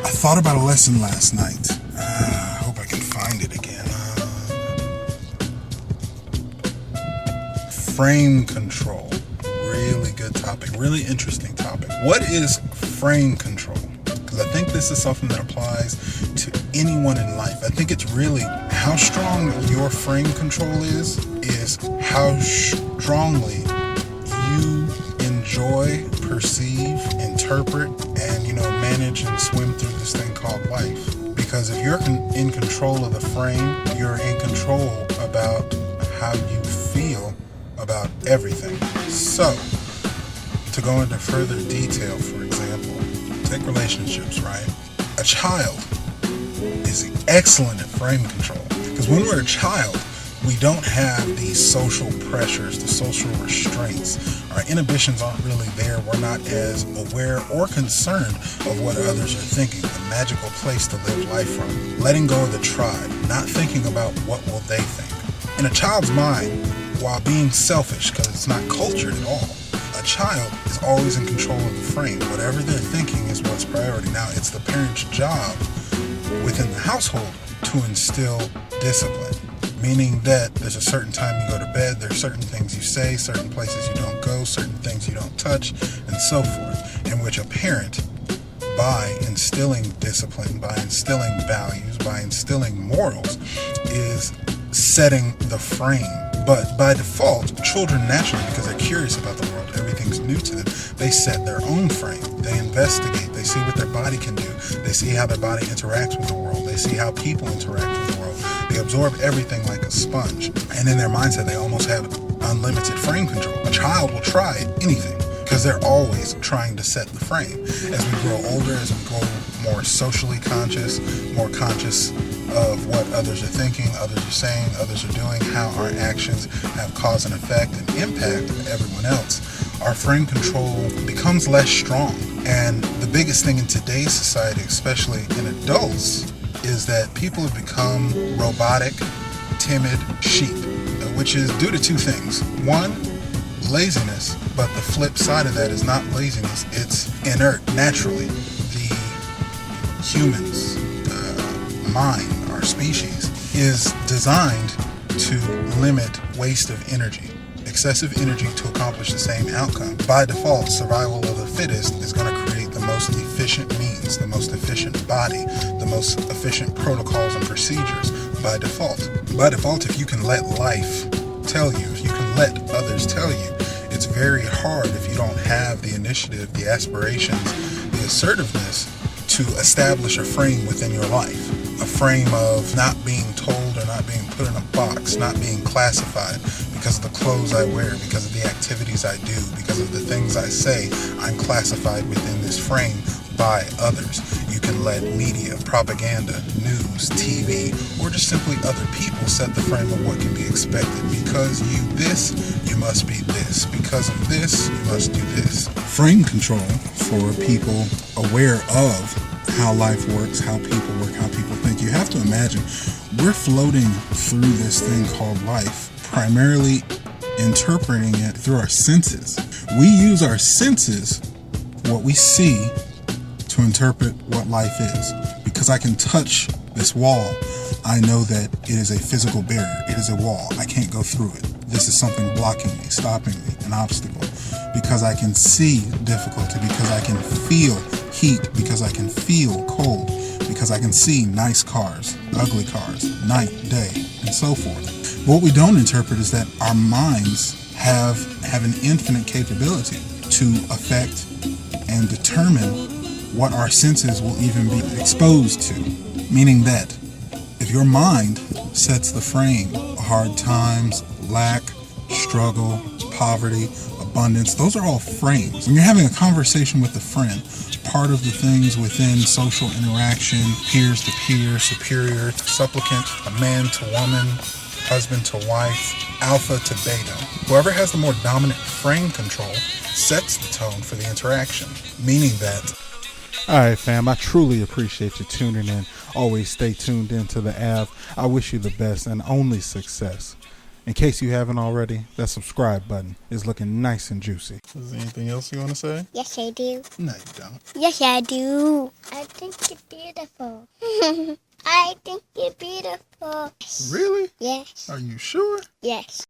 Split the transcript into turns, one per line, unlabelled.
I thought about a lesson last night. I hope I can find it again. Frame control. Really good topic. Really interesting topic. What is frame control? Because I think this is something that applies to anyone in life. I think it's really how strong your frame control is how strongly you enjoy, perceive, interpret, and manage and swim through this thing called life. Because if you're in control of the frame, you're in control about how you feel about everything. So, to go into further detail, for example, take relationships, right? A child is excellent at frame control. Because when we're a child, we don't have these social pressures, the social restraints. Our inhibitions aren't really there. We're not as aware or concerned of what others are thinking. A magical place to live life from. Letting go of the tribe, not thinking about what will they think. In a child's mind, while being selfish, because it's not cultured at all, a child is always in control of the frame. Whatever they're thinking is what's priority. Now, it's the parent's job within the household to instill discipline. Meaning that there's a certain time you go to bed, there's certain things you say, certain places you don't go, certain things you don't touch, and so forth. In which a parent, by instilling discipline, by instilling values, by instilling morals, is setting the frame. But by default, children naturally, because they're curious about the world, everything's new to them, they set their own frame. They investigate, they see what their body can do, they see how their body interacts with the world, they see how people interact with the world. They absorb everything like a sponge. And in their mindset, they almost have unlimited frame control. A child will try anything because they're always trying to set the frame. As we grow older, as we grow more socially conscious, more conscious of what others are thinking, others are saying, others are doing, how our actions have cause and effect and impact on everyone else, our frame control becomes less strong. And the biggest thing in today's society, especially in adults, is that people have become robotic, timid sheep, which is due to two things. One, laziness, but the flip side of that is not laziness, it's inert. Naturally, the humans, mind, our species, is designed to limit waste of energy. Excessive energy to accomplish the same outcome. By default, survival of the fittest is going to create the most efficient means, the most efficient body, the most efficient protocols and procedures by default. By default, if you can let life tell you, if you can let others tell you, it's very hard if you don't have the initiative, the aspirations, the assertiveness to establish a frame within your life. A frame of not being told or not being put in a box, not being classified because of the clothes I wear, because of the activities I do, because of the things I say. I'm classified within this frame by others. You can let media, propaganda, news, TV, or just simply other people set the frame of what can be expected. Because you this, you must be this. Because of this, you must do this. Frame control for people aware of how life works, how people work, how people think. You have to imagine we're floating through this thing called life, primarily interpreting it through our senses. We use our senses, what we see, to interpret what life is. Because I can touch this wall, I know that it is a physical barrier. It is a wall. I can't go through it. This is something blocking me, stopping me, an obstacle. Because I can see difficulty, because I can feel heat, because I can feel cold, because I can see nice cars, ugly cars, night, day, and so forth. But what we don't interpret is that our minds have an infinite capability to affect and determine what our senses will even be exposed to. Meaning that if your mind sets the frame, hard times, lack, struggle, poverty, abundance, those are all frames. When you're having a conversation with a friend, part of the things within social interaction, peers to peer, superior to supplicant, a man to woman, husband to wife, alpha to beta. Whoever has the more dominant frame control sets the tone for the interaction, meaning that...
All right, fam, I truly appreciate you tuning in. Always stay tuned into the Av. I wish you the best and only success. In case you haven't already, that subscribe button is looking nice and juicy.
Is there anything else you want to say?
Yes, I do.
No, you don't.
Yes, I do. I think you're beautiful. I think you're beautiful.
Really?
Yes.
Are you sure?
Yes.